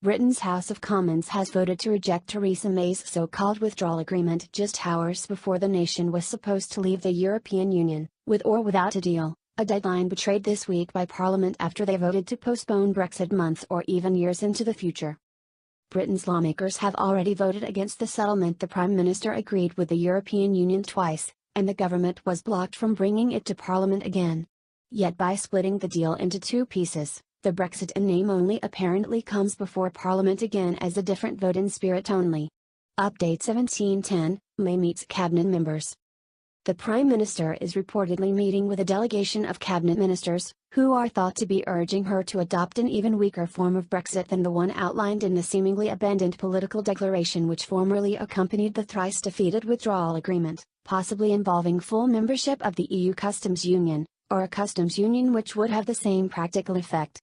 Britain's House of Commons has voted to reject Theresa May's so-called withdrawal agreement just hours before the nation was supposed to leave the European Union, with or without a deal, a deadline betrayed this week by Parliament after they voted to postpone Brexit months or even years into the future. Britain's lawmakers have already voted against the settlement. The Prime Minister agreed with the European Union twice, and the government was blocked from bringing it to Parliament again. Yet by splitting the deal into two pieces, the Brexit in name only apparently comes before Parliament again as a different vote in spirit only. Update 1710, May meets cabinet members. The Prime Minister is reportedly meeting with a delegation of cabinet ministers, who are thought to be urging her to adopt an even weaker form of Brexit than the one outlined in the seemingly abandoned political declaration which formerly accompanied the thrice-defeated withdrawal agreement, possibly involving full membership of the EU customs union, or a customs union which would have the same practical effect.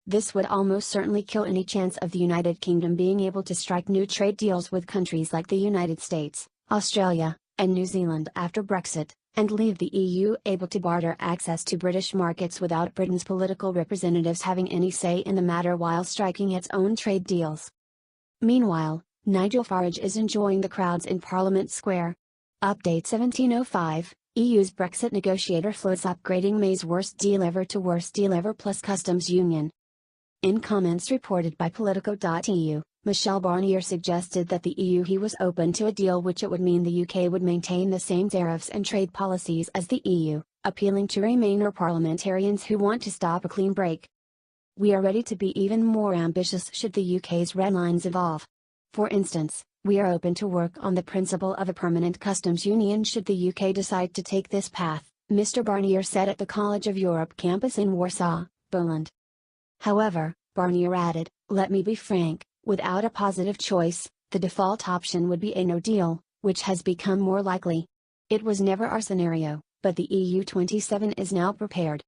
This would almost certainly kill any chance of the United Kingdom being able to strike new trade deals with countries like the United States, Australia, and New Zealand after Brexit, and leave the EU able to barter access to British markets without Britain's political representatives having any say in the matter while striking its own trade deals. Meanwhile, Nigel Farage is enjoying the crowds in Parliament Square. Update 1705, EU's Brexit negotiator floats upgrading May's worst deal ever to worst deal ever plus customs union. In comments reported by Politico.eu, Michel Barnier suggested that the EU he was open to a deal which it would mean the UK would maintain the same tariffs and trade policies as the EU, appealing to Remainer parliamentarians who want to stop a clean break. We are ready to be even more ambitious should the UK's red lines evolve. For instance, we are open to work on the principle of a permanent customs union should the UK decide to take this path, Mr. Barnier said at the College of Europe campus in Warsaw, Poland. However, Barnier added, "Let me be frank, without a positive choice, the default option would be a no deal, which has become more likely. It was never our scenario, but the EU 27 is now prepared.